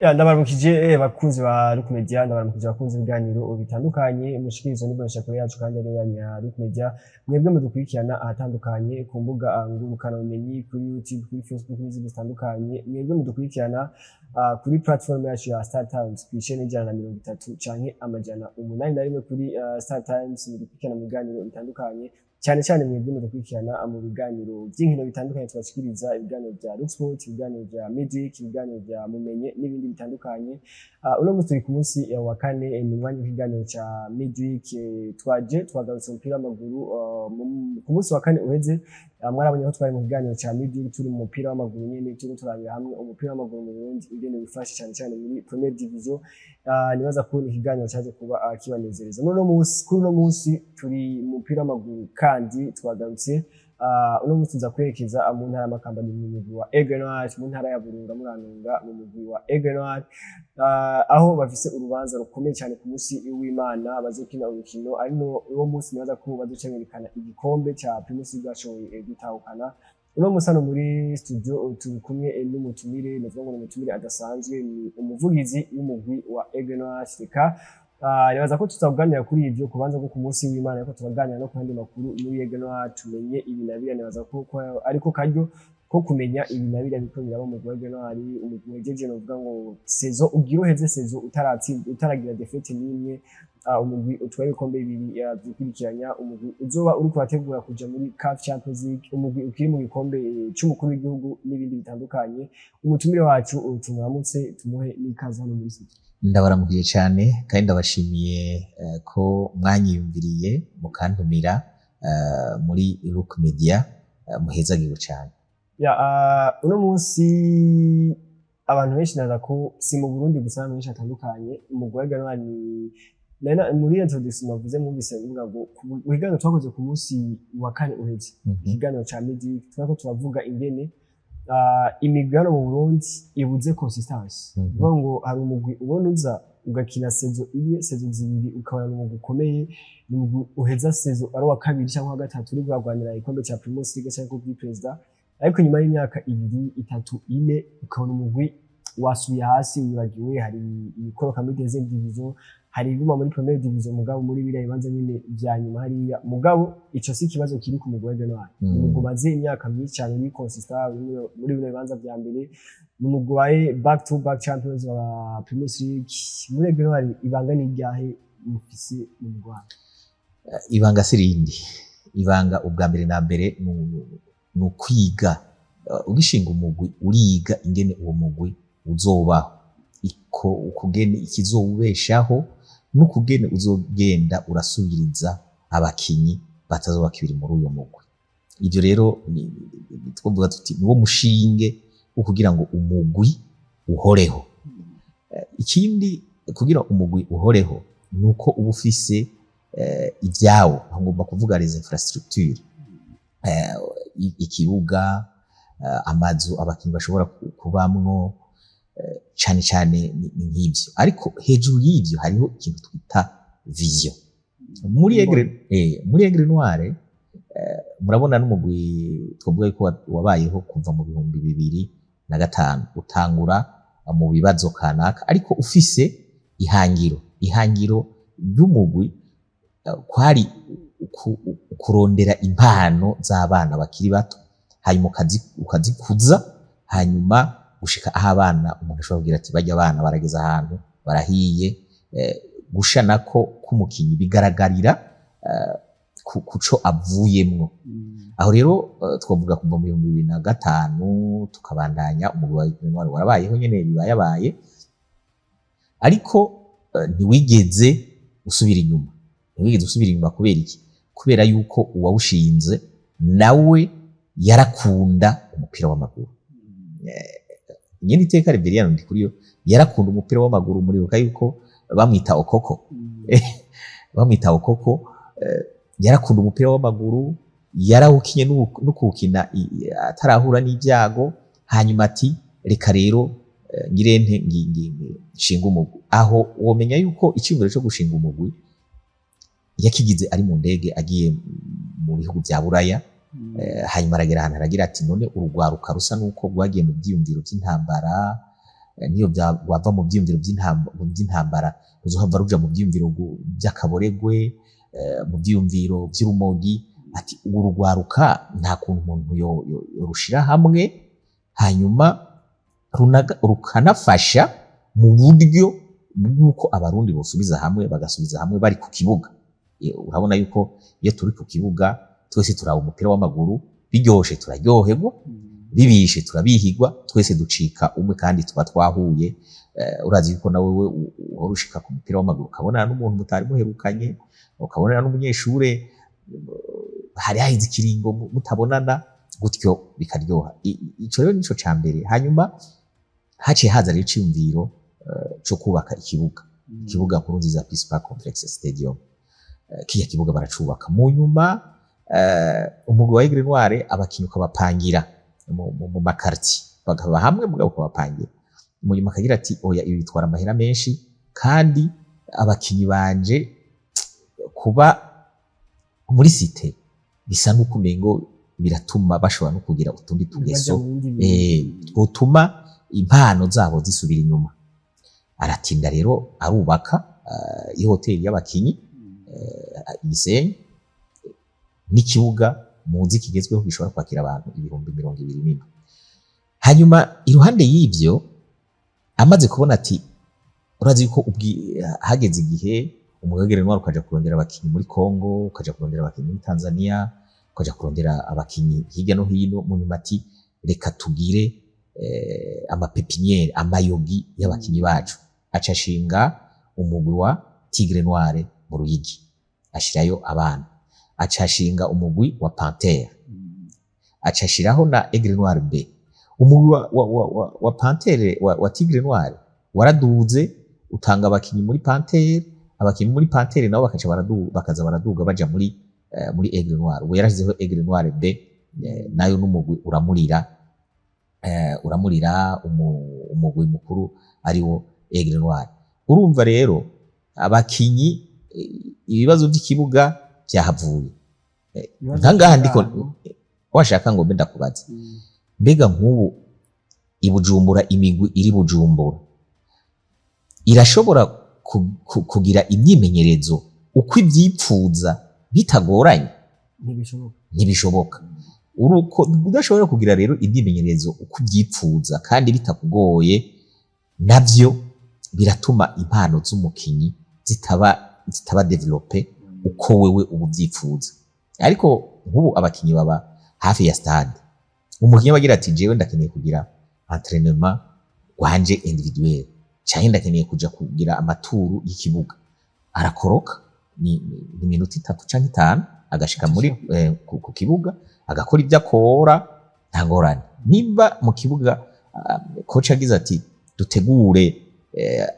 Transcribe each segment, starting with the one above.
Ndabaramukije bakunzi ba Rock Media, ndabaramukije bakunzi ibiganiro bitandukanye mushikirizo n'iboneshakure kure yacu kandi ari ya Rock Media. Mwebwe mudukurikirana ahatandukanye ku mbuga ngurukana bumenyi, kuri YouTube, kuri Facebook n'izindi zitandukanye. Mwebwe mudukurikirana kuri platform yacu ya Star Times kw'ishene 130 canke amajana 81 kuri Star Times. Mudukurikirana mu biganiro bitandukanye, cyane cyane mwebwe mudukurikirana mu biganiro by'inkino bitandukanye tubashikiriza, ibiganiro bya Rock Sport, ibiganiro bya Magic, ibiganiro bya Mumenye n'ibindi bitandukanye. Uno munsi turi ku munsi wa kane ni mwanya w'ikiganiro cya Magic. Twagarutse umupira w'amaguru ku munsi wa kane uheze. Mwarabonye ko twari mu kiganiro cya Magic, turi mu mupira w'amaguru nyene, turi turabira hamwe umupira w'amaguru mu Burundi ingene wifashe cyane cyane muri Premier Division. Nibaza ko ikiganiro cyaje kuba kibanezereza. Kuri uno munsi turi mu mupira w'amaguru kandi twagarutse uno munsi tuza kwerekeza mu ntara y'Amakamba mu mugwi wa Aigle Noir, mu ntara ya Burunga Murantunga mu mugwi wa Aigle Noir, aho bafise urubanza rukomeye cyane ku munsi w'Imana. Bazokina urukino ari uwo munsi nibaza ko bazocerekana igikombe cya Primus gashoboye gutahukana. Uno munsi hano muri studio turi kumwe n'umutumire, navuga ngo umutumire adasanzwe, ni umuvugizi w'umugwi wa Aigle Noir. Nibaza ko tuzaganira kuri ivyo kubanza ko ku munsi w'Imana, ariko turaganira no kandi makuru muri Aigle Noir, tumenye ibinabira. Nibaza ko ariko karyo ko kumenya ibinabira biko biraba mu Aigle Noir. Umugwi wejeje no vuga ngo saison ugiroheze, saison utaragira defete n'imwe. Umugwi utwaye ibikombe bibiri byikurikiranya, umugwi uzoba uri kubategura kuja muri CAF Champions League, umugwi ukiri mu gikombe cy'umukuru w'igihugu n'ibindi bitandukanye. Umutumire wacu tumuramutse, tumuhe n'ikaze hano muri studio. Ndabaramukije cyane kandi ndabashimiye ko mwanyiyumviriye mukantumira muri Rock Media. Muhezagiwe cyane. Uno munsi abantu benshi naza ko si mu Burundi gusa, benshi atandukanye umugwi wa Aigle Noir ni muri introduction navuze mwumvise mvuga ngo wiganiro twakoze ku munsi wa kane uheze. Ikiganiro ca Magic twako turavuga ingene imigano mu Burundi ibuze consistency. Ngo hari umugwi ubona uza ugakina saison imwe, saison zibiri ukabona umugwi ukomeye, umugwi uheza saison ari wa kabiri cyangwa wa gatatu uri guhaganira igikombe cya Primus League cyangwa Coupe du President, ariko nyuma y'imyaka 2, 3, 4 ukabona umugwi wasubiye hasi, wibagiwe. Hari ibikoroka muri deuxième division, hari iguma muri Premier Division, mugabo muri biriya bibanza nyine vya nyuma hariya. Mugabo ico si kibazo kiri ku mugwi wa Aigle Noir. Umugwi maze imyaka myinshi cyane uri consistent muri bino bibanza vya mbere, umugwi wae back to back champions wa Primus League. Muri Aigle Noir ibanga ni ryahe mufise mu Rwanda? Ibanga sirindi, ibanga ubwa mbere na mbere no kwiga. Ugishinga umugwi uriga ingene uwo mugwi uzobaho, ukugene ikizowubeshaho, n'ukugene uzogenda urasubiriza abakinyi batazoba kibiri muri uyo mugwi. Ivyo rero twovuga tuti niwo mushinge wo kugira ngo umugwi uhoreho. Ikindi kugira umugwi uhoreho nuko uba ufise ivyawo, ngomba kuvuga les infrastructures, ikibuga, amazu abakinyi bashobora kubamwo, cyane cyane nk'ibyo. Ariko hejuru y'ibyo hariho ikintu twita vision. Muri Aigle Noir murabona n'umugwi twavuga ko wabayeho kuva mu 2005, utangura mu bibazo kanaka, ariko ufise ihangiro ry'umugwi kwari kurondera impano z'abana bakiri bato, hanyuma ukazikuza, hanyuma gushika aho abana umuntu ashobora kugira ati bajya abana barageza ahantu barahiye, gusha nako kumukinyi bigaragarira kuco avuyemwo. Aho rero twavuga kuva mu 2005 tukabandanya umugwi wa Aigle Noir warabayeho nyene bibayabaye, ariko ntiwigeze usubira inyuma. Kubera iki? Kubera yuko uwawushinze nawe yarakunda umupira w'amaguru. Nyene iteka Reberiano ndi kuriyo yarakunda umupira w'amaguru. Muribuka yuko bamwita Okoko, yarakunda umupira w'amaguru, yarawukinye no kuwukina atarahura n'ibyago. Hanyuma ati reka rero ngirente nshinga umugwi. Aho womenya yuko icyumviro cyo gushinga umugwi yakigize ari mu ndege agiye mu bihugu bya Buraya. Hanyuma aragera ahantu aragira ati none urugwaruka rusa nuko rwagiye mu byiyumviro by'intambara, niyo wava mu byiyumviro by'intambara uzohava ruja mu byiyumviro by'akaboregwe, mu byiyumviro by'urumogi. Ati urugwaruka nta kuntu umuntu yorushira hamwe hanyuma rukanafasha mu buryo bw'uko abarundi bosubiza hamwe, bagasubiza hamwe bari ku kibuga. Urabona yuko iyo turi ku kibuga twese turaba umupira w'amaguru, biryoshe turaryoherwa, bibishe turabihigwa, twese ducika umwe kandi tuba twahuye. Urazi yuko nawe urushika ku mupira w'amaguru ukabonana n'umuntu mutari muherukanye, ukabonana n'umunyeshure hari hahize ikiringo mutabonana, gutyo bikaryoha. Ico rero nico ca mbere. Hanyuma haciye haza rero iciyumviro cyo kubaka ikibuga Nkurunziza Peace Park Complex Stadium. Kiya kibuga baracubaka mu nyuma, umugwi wa Aigle Noir abakinyi ukabapangira mu makarti, bakaba hamwe mugabo ukabapangira. Mu nyuma akagira ati oya, ibi bitwara amahera menshi kandi abakinyi banje kuba muri site bisa n'uko umengo biratuma bashobora no kugira utundi tugeso twotuma impano zabo zisubira inyuma. Aratinda rero arubaka iyi hoteli y'abakinyi Gisenyi, n'ikibuga muzi kigezweho gishobora kwakira abantu 20,000. Hanyuma iruhande y'ivyo amaze kubona ati urazi yuko hageze igihe umugagere Noir ukaja kurondera abakinyi muri Kongo, ukaja kurondera abakinyi muri Tanzania, ukaja kurondera abakinyi hirya no hino. Mu nyuma ati reka tugire amapepiniere, amayogi y'abakinyi bacu. Acashinga umugwi wa Tigre Noir mu Ruyigi, ashirayo abana. Acashinga umugwi wa Panthère, acashiraho na Aigle Noir B. Umugwi wa Panthère wa Tigre Noir waraduze, utanga abakinyi muri Panthère, abakinyi muri Panthère nabo bakaza baraduga baja muri Aigle Noir. Ubu yarashizeho Aigle Noir B, nayo n'umugwi uramurira umugwi mukuru ariwo Aigle Noir. Urumva rero abakinyi ibibazo by'ikibuga byahavuye. Ntangaha ndiko washaka ngo mbe ndakubaza, mbega nk'ubu ibujumbura, imigwi iri Bujumbura irashobora kugira imyimenyerezo uko ibyipfuza bitagoranye? Ntibishoboka. Uruko udashobora kugira rero imyimenyerezo uko ibyipfuza kandi bitakugoye, navyo biratuma impano z'umukinyi zitaba develope uko wewe ubuvyifuza. Ariko nk'ubu abakinyi baba hafi ya stade, umukinyi bagira ati jewe ndakeneye kugira entraînement wanje individuel, cyangwa ndakeneye kuja kugira amaturu y'ikibuga, arakoroka ni minota 3 canke 5 agashika muri ku kibuga agakora ibyo akora nta ngorane. Nimba mu kibuga coach agize ati dutegure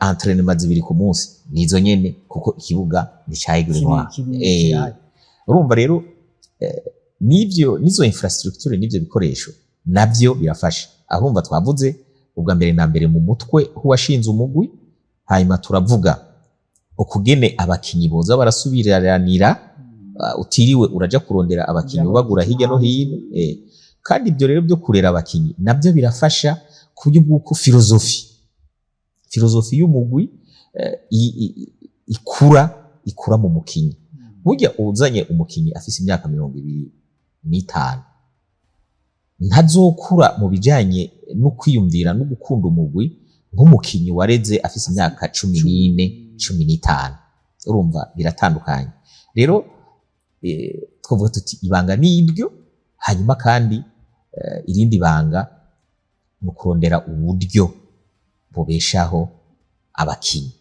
entraînement 2 ku munsi, nizo nyene kuko ikibuga ni ca Aigle Noir. Urumva rero nizo infrastructure n'ivyo bikoresho navyo birafasha. Ahumva twavuze ubwa mbere na mbere mu mutwe huwashinze umugwi, hanyuma turavuga ukugene abakinyi boza barasubiranira, utiriwe uraja kurondera abakinyi ubagura hirya no hino. Kandi ibyo rero byo kurera abakinyi nabyo birafasha ku buryo bw'uko filozofi y'umugwi ikura mu mukinyi. Burya uzanye umukinyi afise imyaka 25 ntazokura mu bijanye no kwiyumvira no gukunda umugwi nk'umukinyi wareze afise imyaka 14 15. Urumva biratandukanye. Rero twavuga tuti ibanga ni iryo. Hanyuma kandi irindi banga mu kurondera uburyo bubeshaho abakinyi.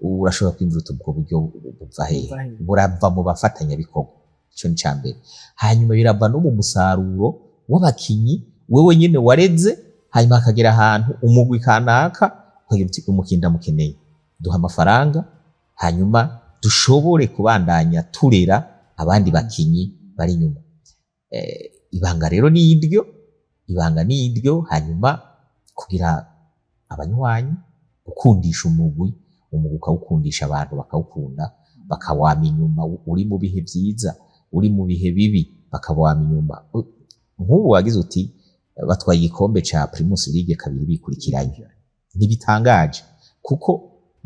Urashobora kwimvira ubwo buryo buva hehe? Burava mu bafatanya bikorwa, ico ni cambere. Hanyuma birava no mu musaruro w'abakinyi wewe nyene wareze, hanyuma akagera ahantu umugwi kanaka ukagira uti umukinda mukeneye, duha amafaranga hanyuma dushobore kubandanya turera abandi bakinyi bari nyuma. Ibanga rero ni iryo, hanyuma kugira abanywanyi, gukundisha umugwi ukawukundisha abantu bakawukunda, bakawama inyuma. Uri mu bihe byiza, uri mu bihe bibi, bakawama inyuma. Nk'ubu wagize uti batwaye igikombe ca Primus League 2 bikurikiranye, ntibitangaje kuko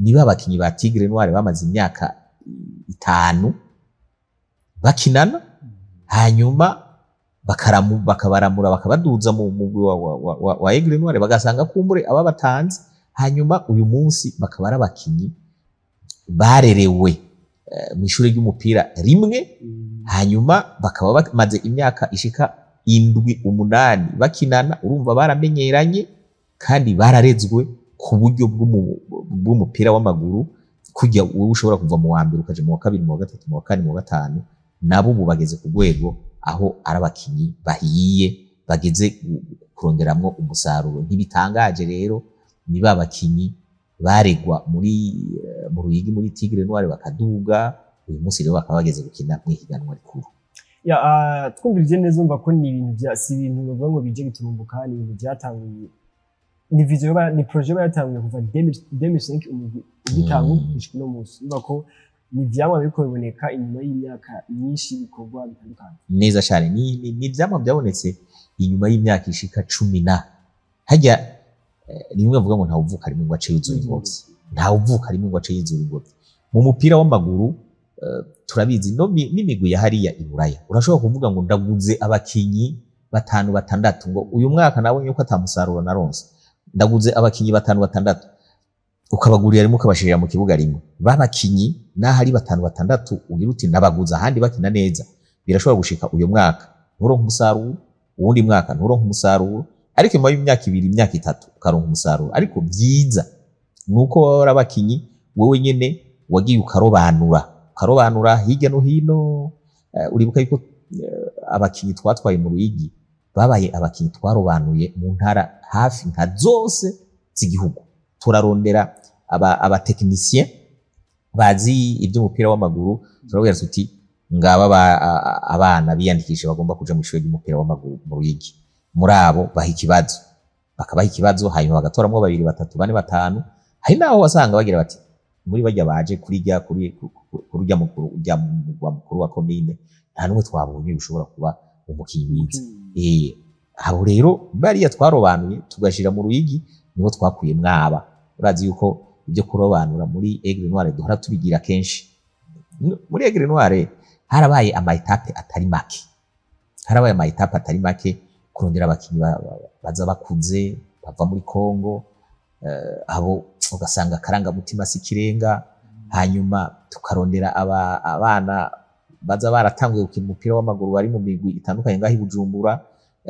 niba abakinyi ba Tigre Noire bamaze imyaka 5 bakinana hanyuma bakabaramura bakabaduza mu mugwi wa Aigle Noire bagasanga kumbure aba batanze hanyuma uyu munsi bakaba ari abakinyi barerewe mu ishuri ry'umupira rimwe hanyuma bakaba bamaze imyaka ishika 7-8 bakinana urumva baramenyeranye kandi bararezwe ku buryo bw'umupira w'amaguru kujya wowe ushobora kuva mu wa mbere ukaje mu wa kabiri mu wa gatatu mu wa kane mu wa gatanu nabo ubu bageze ku rwego aho ari abakinyi bahiye bageze kuronderamwo umusaruro ntibitangaje rero niba abakinyi baregwa mu Ruyigi muri Tigre Noire bakaduga uyu munsi rero bakaba bageze gukina mu higanwa rikuru twumvirije neza umva ko ni ibintu si ibintu bavuga ngo bije gitumbuka ni ibintu byatanguye ni vision ni projet bayatanguye kuva 2005 ugitangu gushika no munsi umva ko ni vyamwa biko biboneka inyuma y'imyaka myinshi bikorwa bitandukanye neza cyane ni vyamwa byabonetse inyuma y'imyaka ishika 10 hajya nimwe bavuga ngo ntawuvuka rimwe ngo ace yuzura ingobyi ntawuvuka rimwe ngo ace yuzura ingobyi mu mupira w'amaguru turabizi no n'imigwi ya hariya iburaya urashobora kuvuga ngo ndaguze abakinyi 5-6 ngo uyu mwaka nabonye yuko atamusaruro naronse ndaguze abakinyi 5-6 ukabagurira rimwe ukabashirira mu kibuga rimwe babakinyi nahari 5-6 ugira uti nabaguza ahandi bakina neza birashobora gushika uyu mwaka nturonka umusaruro uwundi mwaka nturonka umusaruro ariko nyuma y'imyaka 2 imyaka 3 ukaronka umusaruro ariko byiza nuko waba abakinyi wowe nyene wagiye ukarobanura hirya no hino uribuka yuko abakinyi twatwaye mu Ruyigi babaye abakinyi twarobanuye mu ntara hafi nka zose z'igihugu turarondera abatekinisien bazi iby'umupira w'amaguru turabwira tuti ngaba abana biyandikisha bagomba kuja mu ishuri ry'umupira w'amaguru mu Ruyigi muri abo bakabaha ikibazo hanyuma bagatoramwo 2 3 4 5 hari naho wasanga bagira bati muri bajya baje kurujya mukuru wa komine nta numwe twabonye bishobora kuba umukinyi wize abo rero bariya twarobanuye tugashira mu Ruyigi nibo twakuye mwaba urazi yuko ibyo kurobanura muri Aigle Noire duhora tubigira kenshi muri Aigle Noire harabaye ama etape atari make kurondera abakinyi baza bakuze bava muri Kongo abo ugasanga karanga mutima sikirenga hanyuma tukarondera abana baza baratanguye gukina umupira w'amaguru bari mu migwi itandukanye ngaho Bujumbura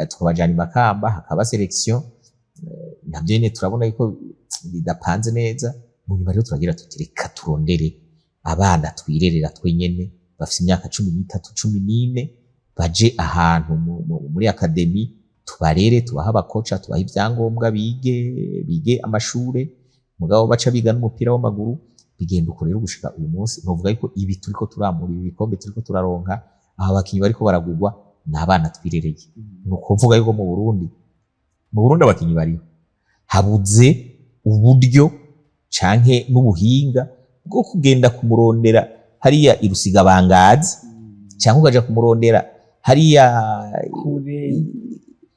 tukabajana Makamba hakaba selection nabyo nyene turabona yuko bidapanze neza mu nyuma rero turagira tutireka turondere abana twirerera twenyene bafite imyaka 13 14 baje ahantu muri academy tubarere tubaha abakoca tubaha ivyangombwa bige amashure mugabo baca biga n'umupira w'amaguru bigenda uko rero gushika uyu munsi novuga yuko ibi turiko turamura ibikombe turiko turaronka aho abakinyi bariko baragurwa n'abana twirereye nuko mvuga yuko mu Burundi abakinyi bari habuze uburyo canke n'ubuhinga bwo kugenda kumurondera hariya irusiga bangazi canke ukaja kumurondera hariya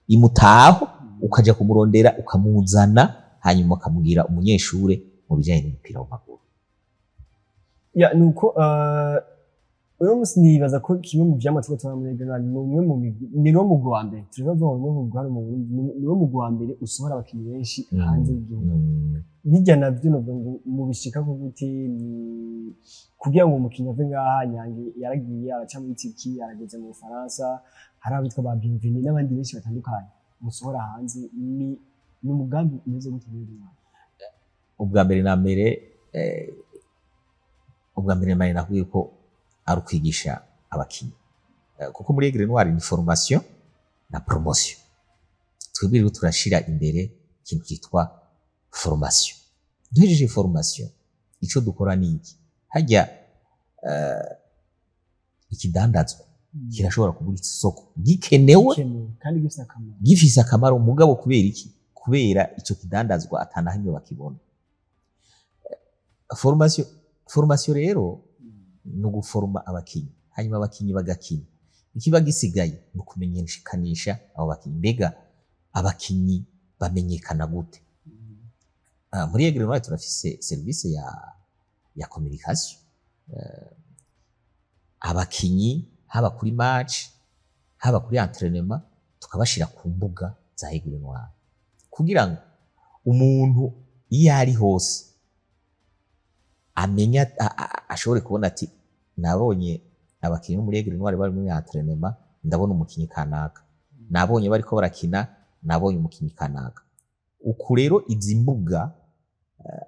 imutaho ukaja kumurondera ukamuzana hanyuma ukamugira umunyeshure mu bijanye n'umupira w'amaguru nuko uyu munsi nibaza ko kimwe mu vyama turiko turabona muri regional ni no mu Rwanda turibaza ngo mu Rwanda ni no mu Rwanda usohora abakinyi benshi hanze y'igihugu bijya navyo no mu bishika ko gute kugira ngo umukinyi ave ngaha Nyange yaragiye araca muri Turkiya arageze mu Faransa hari abitwa ba Bienvenue n'abandi benshi batandukanye musohora hanze ni umugambi umeze gute muri Rwanda ubwa mbere nakuye ko ari ukwigisha abakinyi kuko muri Aigle Noire ni formation na promotion twebwe rero turashira imbere ikintu kitwa formation duhejeje formation ico dukora ni iki hajya ikidandazwa kirashobora kubura isoko gikenewe kandi gifise akamaro mugabo kubera iki kubera ico kidandazwa atanahamwe bakibona formation rero no guforma abakinyi hanyuma abakinyi bagakina ikiba gisigaye no kumenyekanisha abo bakinyi mbega abakinyi bamenyekana gute muri Aigle Noir turafise service ya communication, abakinyi haba kuri match haba kuri entraînement tukabashira ku mbuga za Aigle Noir kugira ngo umuntu iyo ari hose amenya ashobore kubona ati nabonye abakinyi muri Aigle Noir bari muri entraînement, ndabona umukinyi kanaka, nabonye bariko barakina, nabonye umukinyi kanaka. Uku rero izi mbuga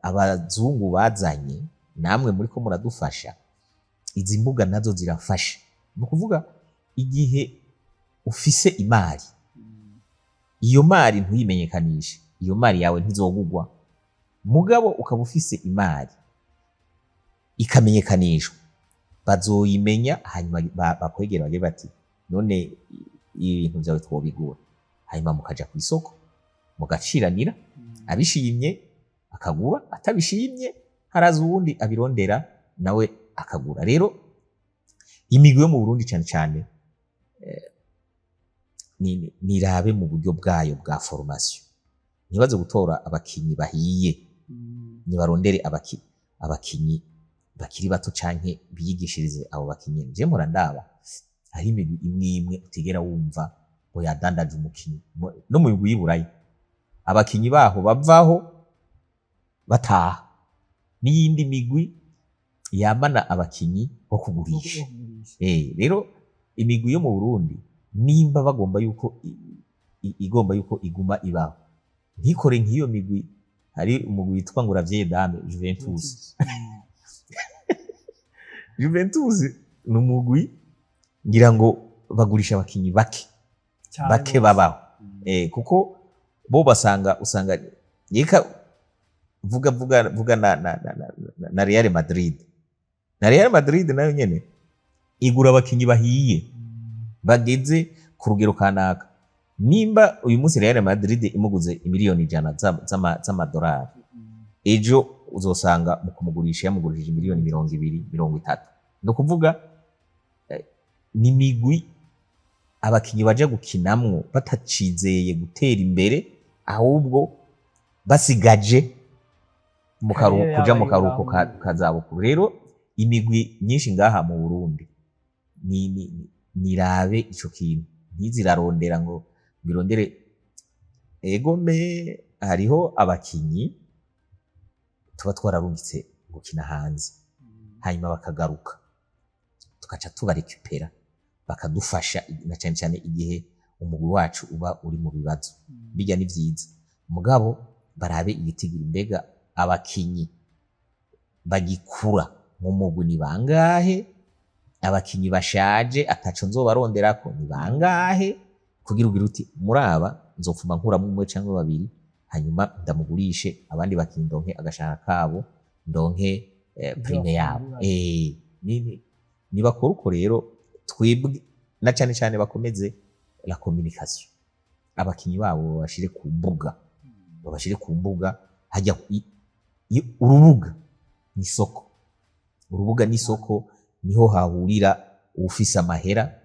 abazungu bazanye namwe muri ko muradufasha, izi mbuga nazo zirafasha. Ni ukuvuga igihe ufise imari, iyo mari ntuyimenyekanishe, iyo mari yawe ntizogugwa, mugabo ukaba ufise imari ikamenyekanishwa, bazoyimenya hanyuma bakwegera bagiye bati none ibintu byawe twobigura, hanyuma mukaja ku isoko mugaciranira, abishimye akagura, atabishimye haraza uwundi abirondera nawe akagura. Rero imigwi yo mu Burundi cyane cyane nirabe mu buryo bwayo bwa formation, ntibaze gutora abakinyi bahiye, nibarondere abakinyi bakiri bato canke biyigishirize abo bakinyi. Je mpora ndaba hari imigwi imwe imwe utigera wumva ngo yadandaje umukinyi, no mu migwi y'Iburayi abakinyi baho bavaho bataha, n'iyindi migwi yamana abakinyi bo kugurisha. Rero imigwi yo mu Burundi nimba bagomba yuko igomba yuko iguma ibaho, ntikore nk'iyo migwi. Hari umugwi witwa ngo Ravie Dame Juventus Juventus ni umugwi ngira ngo bagurisha abakinyi bake babaho, kuko bo usanga yeka vuga na Real Madrid nayo nyene igura abakinyi bahiye bageze ku rugero kanaka. Nimba uyu munsi Real Madrid imuguze miliyoni 100 z'amadolari, ejo uzosanga mu kumugurisha yamugurishije miliyoni 200-30. No kuvuga ni migwi abakinyi baje gukinamwo batacizeye gutera imbere, ahubwo basigaje kuja mu karuhuko kazabukuru. Rero imigwi myinshi ngaha mu Burundi nirabe ico kintu, ntizirarondera ngo birondere egome. Hariho abakinyi tuba twararungitse gukina hanze, hanyuma bakagaruka tukaca tubarekupera bakadufasha, na cyane cyane igihe umugwi wacu uba uri mu bibazo. Bijya ni vyiza, mugabo barabe igitigiri, mbega abakinyi bagikura mu mugwi ni bangahe, abakinyi bashaje ataco nzobaronderako ni bangahe, kugira ugira uti muraba nzofuma nkuramwo umwe canke babiri, hanyuma ndamugurishe abandi bakindonke agashaka kabo, ndonke prime yabo. Ni bakora uko rero, twebwe na cyane cyane bakomeze la communication, abakinyi babo babashire ku mbuga hajya urubuga n'isoko, niho hahurira ufise amahera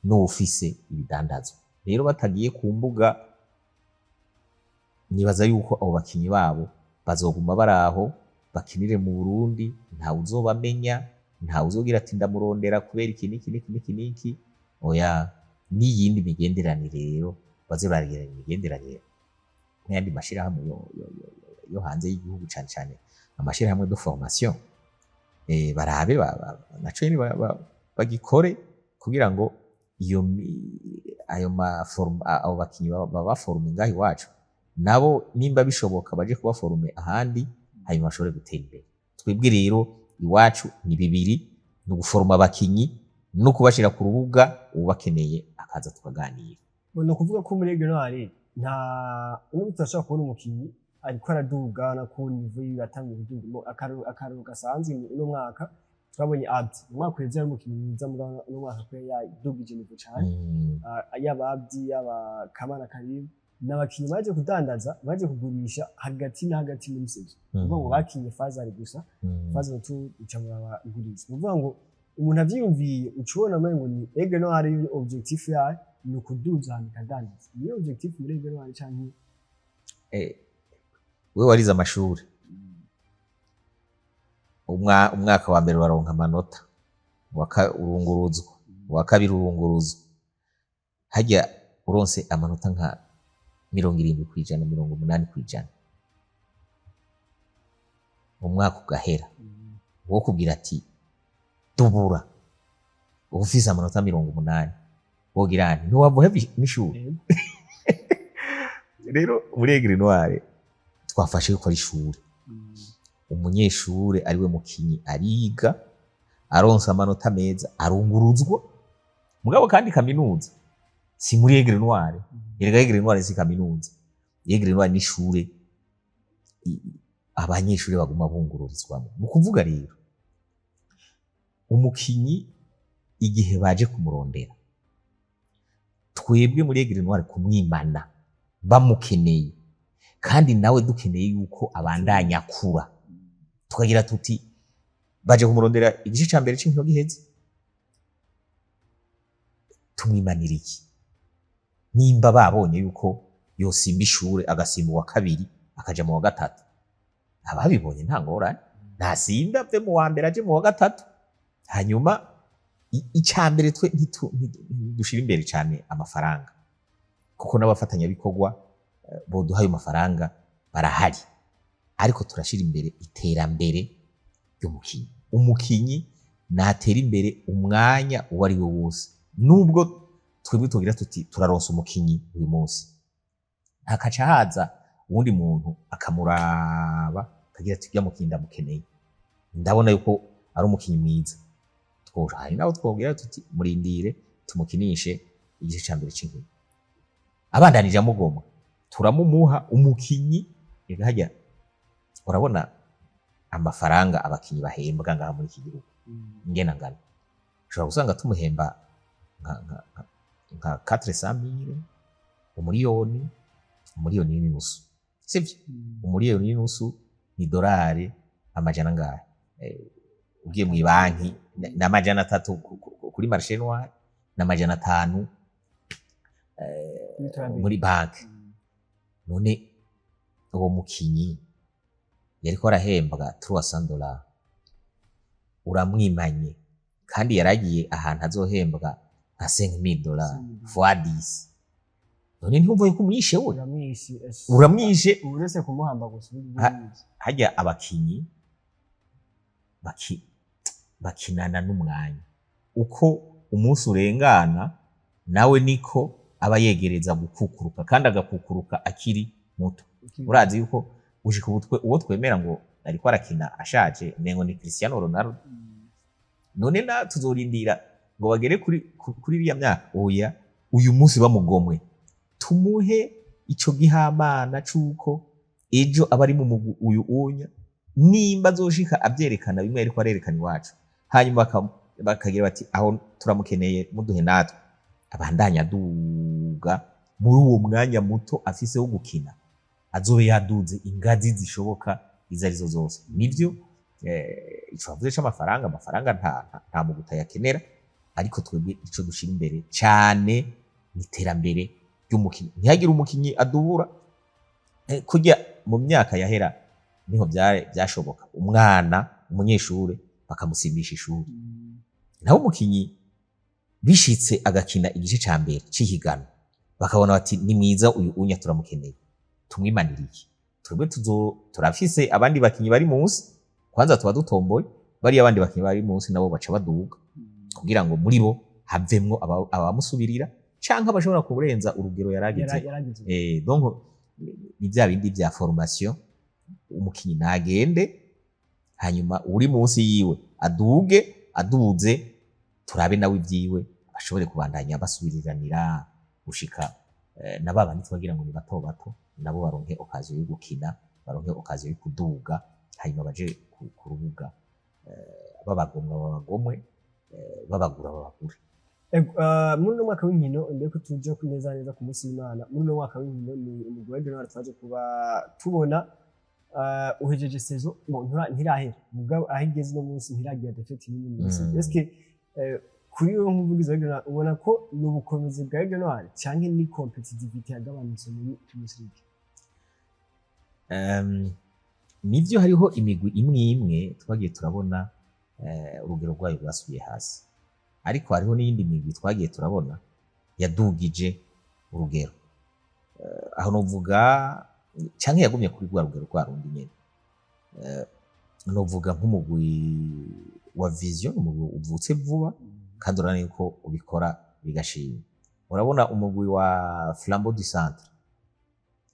n'ufise ibidandazwa. Rero batagiye ku mbuga, nibaza yuko abo bakinyi babo bazoguma baraho bakinire mu Burundi, ntawe uzobamenya, ntawe uzogira ati ndamurondera kubera iki. Oya, n'iyindi migenderanire rero baze baragira imigenderanire n'ayandi mashirahamwe yo hanze y'igihugu, cyane cyane amashirahamwe de formation. Barabe naco nyene bagikore kugira ngo abo bakinyi babaforume ngaho iwacu, nabo nimba bishoboka baje kubaforume ahandi, hanyuma bashobore gutera imbere. Twebwe rero iwacu ni bibiri, ni uguforuma abakinyi no kubashira ku rubuga, ubakeneye akaza tukaganira. Ni ukuvuga ko muri Aigle Noir n'ubu turashobora kubona umukinyi ariko araduga na ku niveau yatangiye kuduga, akararo gasanzwe uno mwaka twabonye Abdi, umwaka uheze ari umukinyi mwiza, no mwaka ko yadugije niveau cyane, yaba Abdi yaba Kamana Karim, n'abakinyi baje kudandaza, baje kugurisha hagati na hagati muri sezo. Uvuga ngo bakinye Fazari gusa, Fazari uca muragurisha. Uvuga ngo umuntu avyiyumviye ucubona ngo ni Aigle Noir, objectif yayo ni ukuduza hano kadandaza. Ni objectif muri Aigle Noir canke we warize amashuri umwaka wa mbere baronka amanota urunguruzwa uwa kabiri urunguruzwa hajya uronse amanota nka 70% 80%, umwaka ugahera wo kubwira ati dubura ufise amanota 80 wogira nti ntiwavuhe n'ishuri. Rero muri Aigle Noire twafashe yuko ari ishuri, umunyeshure ariwe mukinyi ariga aronsa amanota meza arunguruzwa mugabo kandi kaminuza si muri Aigle Noire. Erega Aigle Noire si kaminuza, Aigle Noire ni ishure abanyeshure baguma bungururizwamo. Mu kuvuga rero umukinyi igihe baje kumurondera twebwe muri Aigle Noire kumwimana bamukeneye kandi nawe dukeneye yuko abandanya kura tukagira tuti baje kumurondera igice ca mbere c'inkino giheze tumwimanira iki nimba babonye yuko yosimba ishure agasimba wa kabiri akaja mu wa gatatu ababibonye nta ngorane nasimba ave mu wa mbere aje mu wa gatatu hanyuma icambere twe dushira imbere cyane amafaranga kuko n'abafatanya bikorwa boduha ayo mafaranga barahari ariko turashira imbere iterambere ry'umukinyi. Umukinyi natera imbere umwanya uwo ari we wose nubwo twebwe tugira tuti turaronsa umukinyi uyu munsi hakaca haza uwundi muntu akamuraba akagira ati byamukinda mukeneye ndabona yuko ari umukinyi mwiza hari naho twobwira tuti murindire tumukinishe igice ca mbere c'inkino abandanije amugomwa turamumuha umukinyi hajya urabona amafaranga abakinyi bahembwa ngaha muri iki gihugu ngena ngana ushobora gusanga tumuhemba nka 400,000 umuriyoni n'inusu sivyo umuriyoni n'inusu ni dolari amajana ngahe ugiye mu banki n'amajana 3 kuri marché noir n'amajana 5 muri banki. None uwo mukinyi yariko arahembwa $300 uramwimanye kandi yaragiye ahantu azohembwa nka $5,000 fois 10. None ntumva yuko umwishe we uramwishe uretse kumuhamba gusa hajya abakinyi bakinana n'umwanya uko umunsi urengana nawe niko aba yegereza gukukuruka kandi agakukuruka akiri muto. Urazi yuko ushika uwo twemera ngo ariko arakina ashaje nengo ni Cristiano Ronaldo. None na tuzorindira ngo bagere kuri iriya myaka oya uyu munsi bamugomwe tumuhe ico gihamana cuko ejo abari mu uyu unya nimba azoshika abyerekana bimwe ariko arerekana iwacu hanyuma bakagira bati aho turamukeneye muduhe natwe abandanya duga muri uwo mwanya muto afise wo gukina azobe yaduze ingazi zishoboka izarizo zose. Nivyo ico bavuze c'amafaranga nta muguta yakenera ariko twebwe ico dushira imbere cyane niterambere ry'umukinyi ntihagire umukinyi adubura kujya mu myaka yahera niho byashoboka umwana umunyeshure bakamusimbisha ishuri naho umukinyi bishitse agakina igice ca mbere c'ihigano bakabona bati ni mwiza uyu unya turamukeneye tumwimaniriye twebwe turafise abandi bakinyi bari munsi kwanza tuba dutomboye bari abandi bakinyi bari munsi nabo baca baduga kugira ngo muri bo havemwo abamusubirira canke bashobora kurenza urugero yaragize donc ni bya bindi bya formation umukinyi nagende hanyuma uri munsi yiwe aduze turabe nawe ibyiwe bashobore kubandanya basubiriranira gushika na babandi twagira ngo ni bato nabo baronke okaziyo yo gukina baronke okaziyo yo kuduga hanyuma baje ku rubuga babagomwe babagura babagure. Muri no mwaka w'inkino ndeko tuje kuneza neza ku munsi w'Imana muri no mwaka w'inkino ni umugwi wa Aigle Noire twaje kuba tubona uhejeje saison ntirahera mugabo ahigeze no munsi ntiragira defect nini munsi eske kuri uwo muvugizi wa Aigle Noire ubona ko n'ubukomezi bwa Aigle Noire canke ni competitivity yagabanutse muri Primus League? nivyo hariho imigwi imwe imwe twagiye turabona urugero rwayo rwasubiye hasi, ariko hariho n'iyindi migwi twagiye turabona yadugije urugero. Aho novuga canke yagumye kuri rwa rugero rwa rundi nyene. Novuga nk'umugwi wa Vision, umugwi uvutse vuba kandi urabona yuko ubikora bigashima. Urabona umugwi wa Flambeau du Centre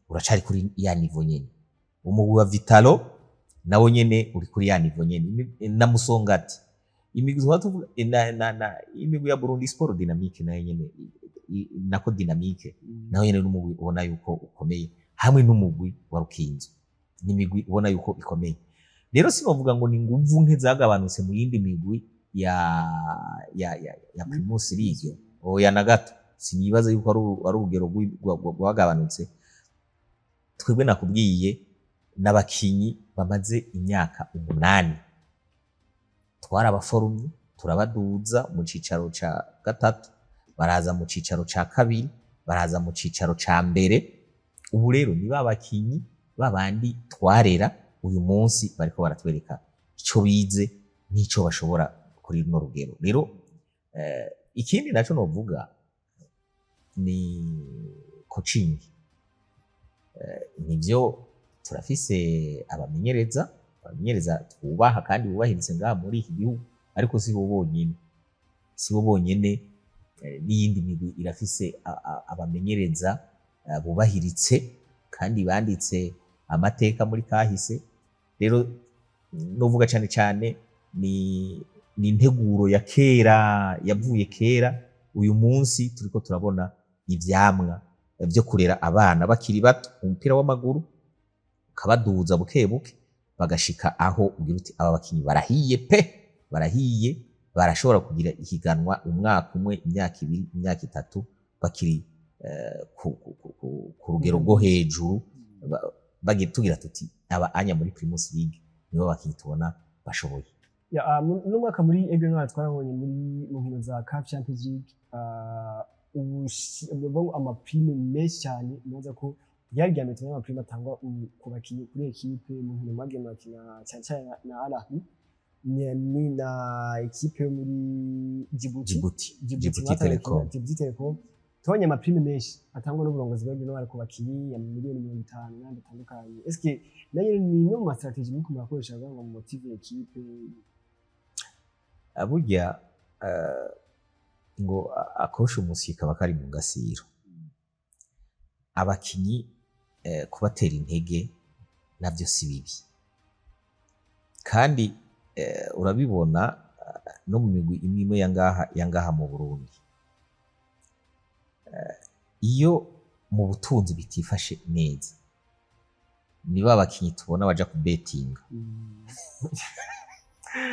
uracari kuri ya niveau nyene. Umugwi wa Vitalo nawo nyene uri kuri ya niveau nyene, na Musongati. Imigwi twatuvuga imigwi ya Burundi Sport Dynamique nayo nyene nako Dynamique naho nyene n'umugwi ubona yuko ukomeye, hamwe n'umugwi wa Rukinzo n'imigwi ubona yuko ikomeye. Rero sinovuga ngo ni nguvu nke zagabanutse mu yindi migwi ya Primus League oya na gato, sinibaza yuko ari urugero rwagabanutse. Twebwe nakubwiye n'abakinyi bamaze imyaka 8 twarabaforumye turabaduza mu cicaro ca gatatu, baraza mu cicaro ca kabiri, baraza mu cicaro ca mbere. Ubu rero ni babakinyi babandi twarera uyu munsi bariko baratwereka ico bize n'ico bashobora kuri runo rugero. Rero ikindi naco novuga ni coaching. Nivyo turafise abamenyereza twubaha kandi bubahiritse ngaha muri iki gihugu, ariko si bo bonyene, n'iyindi migwi irafise abamenyereza bubahiritse kandi banditse amateka muri kahise. Rero novuga cane cane ni integuro ya kera yavuye kera. Uyu munsi turiko turabona ivyamwa vyo kurera abana bakiri bato umupira w'amaguru, ukabaduza buke buke bagashika aho ugira uti aba bakinyi barahiye, barashobora kugira ihiganwa umwaka umwe, imyaka ibiri, imyaka itatu bakiri ku rugero rwo hejuru. Tugira tuti aba anya muri Primus League nibo bakinyi tubona bashoboye. No mwaka muri Aigle Noir twarabonye muri nkino za CAF Champions League amaprime menshi cyane, neza ko ryarigambye tubona amaprime atangwa ku bakinyi kuri ekipe mu nkino mwagiye mwakina cyane cyane na Al-Ahly ni na ekipe yo muri Djibouti Telecom. Tubonye amaprime menshi atangwa n'uburongozi bwa Aigle Noir ku bakinyi ya miliyoni 50 n'andi atandukanye. Eske nayo ni no mu strategy muko murakoresha ngo mu motive ekipe? Burya ngo akosha umusika bakari mu gasiro. Abakinyi kubatera intege navyo si bibi, kandi urabibona no mu migwi imwe yangaha mu Burundi. Iyo mu butunzi bitifashe neza ni babakinyi tubona baja ku betting.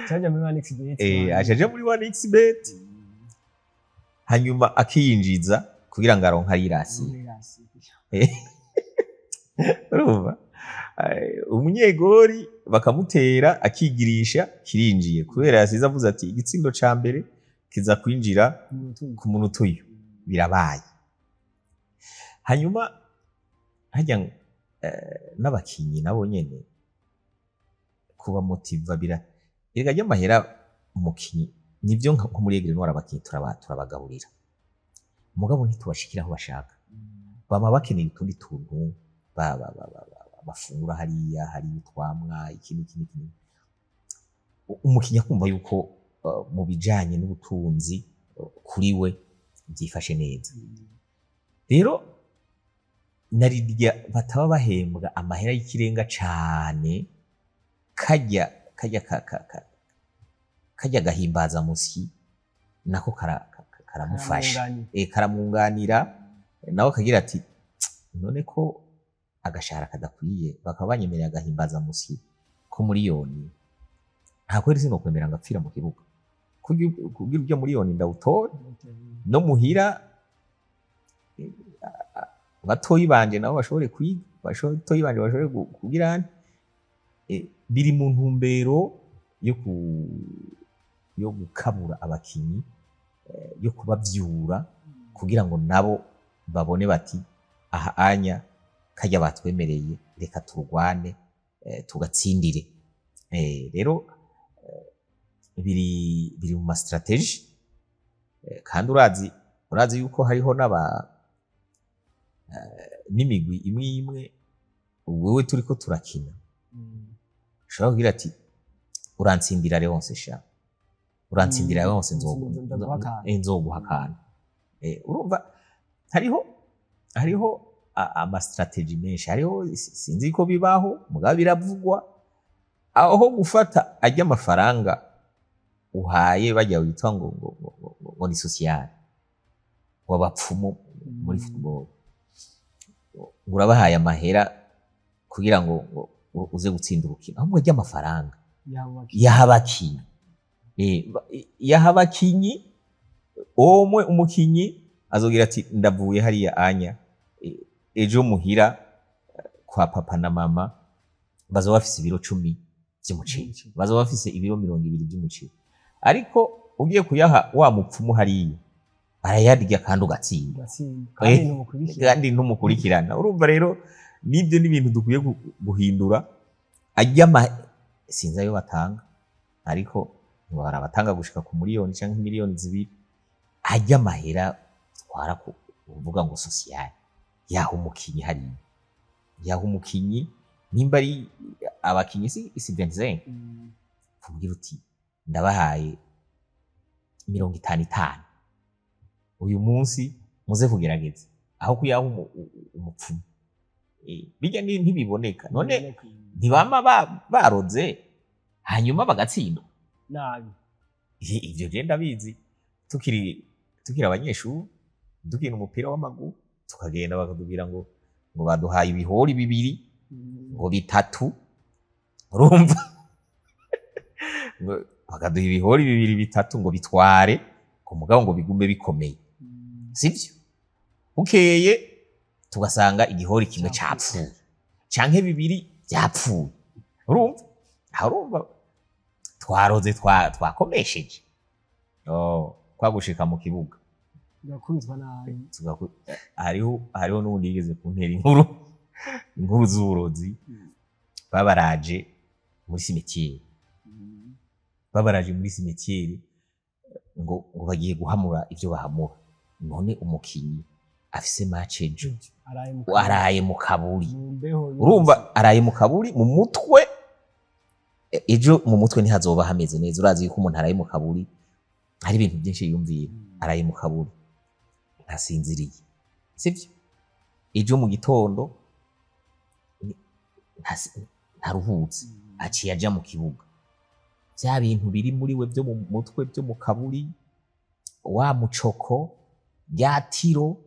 Chaja muri 1xBet. Ajaje muri 1xBet hanyuma akiyinjiza kugira ngo aronka irasi. Urumva umunyegori bakamutera akigirisha kirinjiye kubera yasize avuze ati igitsindo ca mbere kiza kwinjira ku munota uyu, birabaye. Hanyuma hajya n'abakinyi nabo nyene kuba motiva erega ry'amahera umukinyi nivyo nko muri Aigle Noir abakinyi turabagaburira, mugabo ntitubashikira aho bashaka. Bama bakeneye utundi tuntu bafungura hariya hari utwamwa ikindi. Umukinyi akumva yuko mu bijanye n'ubutunzi kuri we byifashe neza. Rero narirya bataba bahembwa amahera y'ikirenga cane kajya gahimbaza musi nako karamufasha karamwunganira nawe kagira ati none ko agashahara kadakwiye bakaba banyemereye agahimbaza musi ko miliyoni nta kweri sinokwemera ngapfira mu kibuga kugira ibyo miliyoni ndawutore no muhira batoyi banje nabo bashobore kwiga batoyi banje bashobore kugira biri mu ntumbero yo gukabura abakinyi yo kubavyura kugira ngo nabo babone bati aha anya kajya batwemereye reka turwane tugatsindire. Rero biri mu ma strategy kandi urazi yuko hariho n'imigwi imwe imwe wewe turiko turakina ushobora kugira ati urantsindira Leonce sha urantsindira Leonce nzoguha akantu. Urumva hariho ama strategy menshi, hariho sinzi ko bibaho mugabo biravugwa aho gufata ajya amafaranga uhaye bajya witwa ngo ni social wabapfumu muri football urabahaye amahera kugira ngo uze gutsinda urukino, ahubwo ajya amafaranga yahabakinyi omwe umukinyi azogira ati ndavuye hariya anya ejo muhira kwa papa na mama bazoba bafise ibiro 10 by'umuceri, bazoba bafise ibiro 20 by'umuceri, ariko ugiye kuyaha wa mupfumu hariya arayarya kandi ugatsinda kandi ntumukurikirana. Urumva rero nibyo n'ibintu dukwiye guhindura. Ajya sinzi ayo batanga ariko barabatanga gushika ku miliyoni cyangwa miliyoni 2 ajya amahera twara kuvuga ngo social yaho umukinyi hariya yaho umukinyi nimba ari abakinyi si 25 kumbwira uti ndabahaye 55 uyu munsi muze kugerageza aho kuyaho umupfumu. Bijya ntibiboneka none ntibama baroze hanyuma bagatsindwa nabi. Ivyo je ndabizi tukiri abanyeshuri dukina umupira w'amaguru tukagenda bakatubwira ngo baduhaye ibihori 2 ngo 3 urumva bakaduha ibihori 2 3 ngo bitware ku mugabo ngo bigume bikomeye, sivyo? Ukeye tugasanga igihori kimwe cyapfuye canke 2 byapfuye, urumva twaroze twakomesheje kwagushika mu kibuga gakubitwa nabi. Hariho n'ubundi yigeze kuntera inkuru z'uburozi babaraje muri cimetière ngo bagiye guhamura ivyo bahamura, none umukinyi afise match ejo araye mu kaburi, urumva araye mu kaburi mu mutwe ejo mu mutwe ntihazoba hameze neza. Urazi yuko umuntu araye mu kaburi hari ibintu byinshi yumvira, araye mu kaburi ntasinziriye, sivyo? Ejo mu gitondo ntaruhutse aciye aja mu kibuga, bya bintu biri muri we byo mu mutwe byo mu kaburi, wa mucoko bya tiro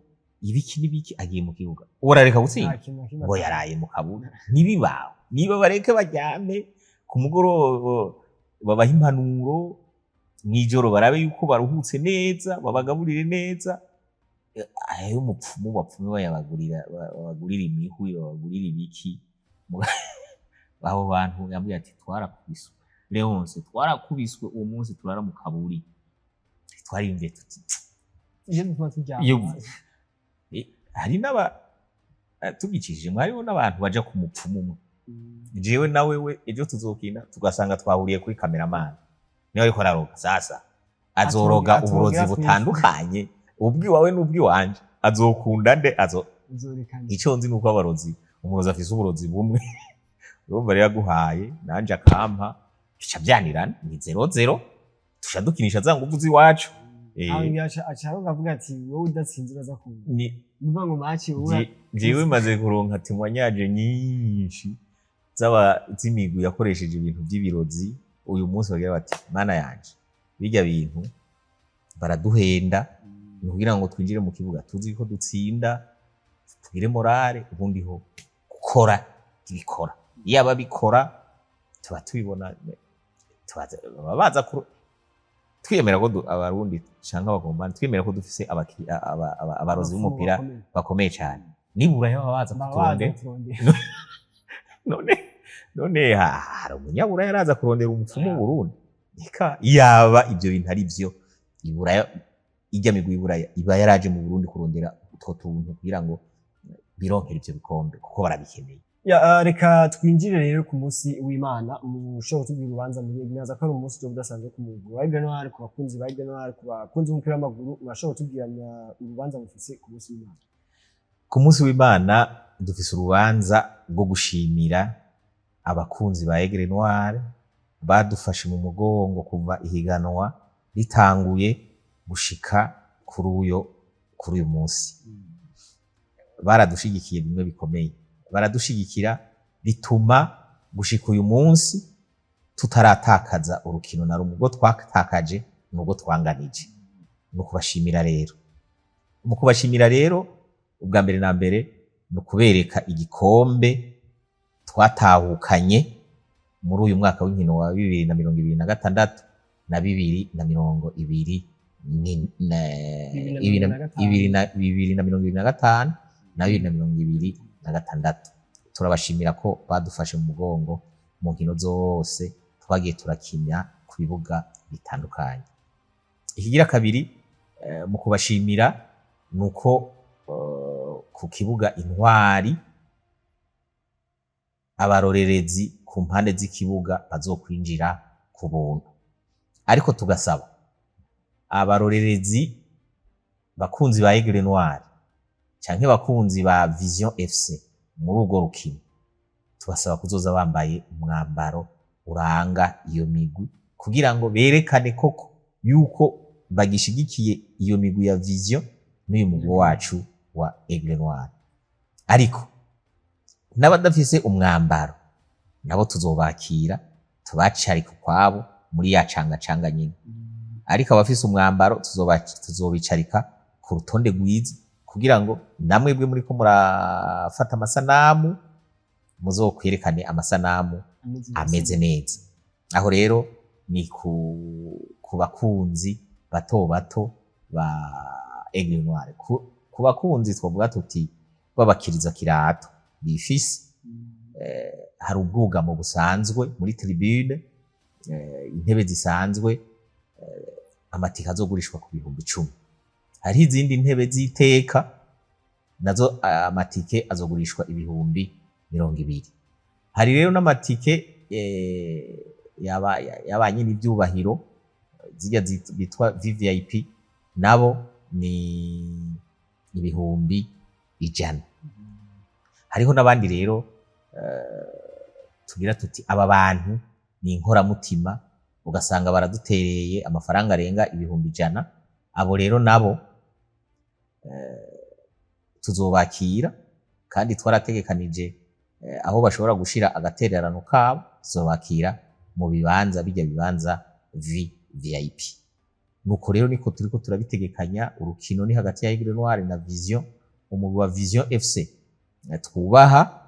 ibiki n'ibiki, agiye mu kibuga urareka gutsinda ngo yaraye mu kaburi. Nibibaho niba bareke bajyame ku mugoroba babaha impanuro, mwijoro barabe yuko baruhutse neza, babagaburire neza. Ayo mupfumu babagurira imihwi, babagurira ibiki. Abo bantu yambwiye ati twarakubiswe Leonce, twarakubiswe uwo munsi turara mu kaburi, twariyumviye tuti hari tugicishije hariho n'abantu baja ku mupfumu umwe. Jewe nawe ejo tuzokina tugasanga twahuriye kuri cameraman niwe ariko araroga, sasa azoroga uburozi butandukanye, ubwiwawe n'ubwiwanje, azokunda nde icyo nzi nuko abarozi umurozi afise uburozi bumwe urumva rero aguhaye nanje akampa bica byanirana ni 0-0 tushadukinisha za nguvu ziwacu. Acharonka avuga ati wowe udatsinze uraza kumva nivuga ngo match jewe maze kuronka timwanyaje nyinshi z'imigwi yakoresheje ibintu by'ibirozi. Uyu munsi bagira bati mana yanje bijya bintu baraduhenda kugira ngo twinjire mu kibuga tuzi ko dutsinda tugire morale, ubundi ho gukora ibikora yaba bikora tuba tubibona baza twiyemera ko abarundi canka abagombani twiyemera ko dufise abarozi b'umupira bakomeye cyane, nibura yo baza kuturonde none hari umunyabura yaraza kurondera umupfumu mu Burundi. Eka yaba ibyo bintu ari byo ibura ijya migwi ibura iba yaraje mu Burundi kurondera utwo tuntu kugira ngo bironkera ivyo bikombe kuko barabikeneye. Reka twinjire rero ku munsi w'Imana, mushobora kutubwira urubanza muri neza ko ari umunsi udasanzwe ku mugwi wa Aigle Noir, ku bakunzi ba Aigle Noir, ku bakunzi b'umupira w'amaguru, murashobora kutubwiranya urubanza mufise ku munsi w'Imana? Ku munsi w'Imana dufise urubanza rwo gushimira abakunzi ba Aigle Noir badufashe mu mugongo kuva ihiganwa ritanguye gushika kuri uyu munsi. Baradushigikiye bimwe bikomeye, baradushigikira bituma gushika uyu munsi tutaratakaza urukino na rumwe. Ubwo twatakaje nubwo twanganije. No kubashimira rero, mu kubashimira rero ubwa mbere na mbere no kubereka igikombe twatahukanye muri uyu mwaka w'inkino wa 2026 na 2025 na 2026. Turabashimira ko badufashe mu mugongo mu nkino zose twagiye turakina ku bibuga bitandukanye. Ikigira kabiri mu kubashimira nuko ku kibuga Intwari abarorerezi ku mpande z'ikibuga bazokwinjira ku buntu, ariko tugasaba abarorerezi bakunzi ba Aigle Noir canke bakunzi ba Vision FC muri urwo rukino, tubasaba kuzoza bambaye umwambaro uranga iyo migwi kugira ngo berekane koko yuko bagishigikiye iyo migwi ya Vision n'uyu mugwi wacu wa Aigle Noir. Ariko n'abadafise umwambaro nabo tuzobakira tubacari kwabo muri ya canga nyine, ariko abafise umwambaro tuzobicarika ku rutonde rwiza kugira ngo namwebwe muri ko murafata amasanamu muzokwerekane amasanamu ameze neza. Aho rero ni ku bakunzi bato ba Aigle Noir. Ku bakunzi twavuga tuti babakiriza kirato bifise, hari ubwugamo busanzwe muri tribune, intebe zisanzwe, amatika azogurishwa ku 10,000. Hari izindi ntebe z'iteka nazo amatike azogurishwa 20,000. Hari rero n'amatike yabanye n'ivyubahiro zijya bitwa VVIP, nabo ni 100,000. Hariho n'abandi rero tugira tuti aba bantu ni inkoramutima, ugasanga baradutereye amafaranga arenga 100,000. Abo rero nabo tuzobakira kandi twarategekanije aho bashobora gushira agatererano kabo, tuzobakira mu bibanza bijya bibanza VIP. Nuko rero niko turiko turabitegekanya. Urukino ni hagati ya Aigle Noir na Vision, umugwi wa Vision FC twubaha,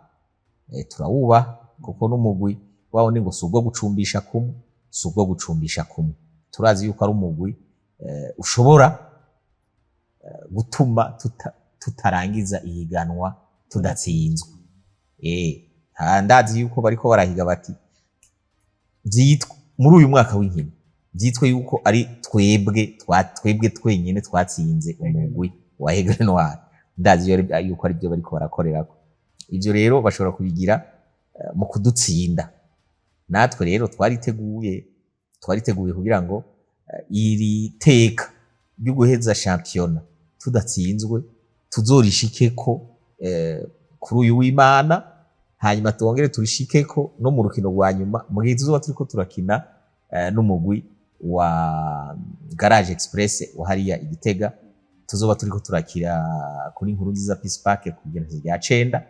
turawubaha kuko n'umugwi wawo ni ngo subwo gucumbisha kumwe, turazi yuko ari umugwi ushobora gutuma tutarangiza ihiganwa tudatsinzwe. Ndazi yuko bariko barahiga bati vyitwa muri uyu mwaka w'inkino vyitwe yuko ari twebwe twenyene twatsinze umugwi wa Aigle Noir. Ndazi yuko ari byo bariko barakorerako. Ivyo rero bashobora kubigira mu kudutsinda. Natwe rero twariteguye kugira ngo iri teka ryo guheza championnat tudatsinzwe tuzorishikeko kuri uyu w'Imana, hanyuma tuongere turishikeko no mu rukino rwa nyuma mu gihe tuzoba turiko turakina n'umugwi wa Garage Express wa hariya Igitega. Tuzoba turiko turakira kuri Nkurunziza Peace Park ku igenekerezo rya 9.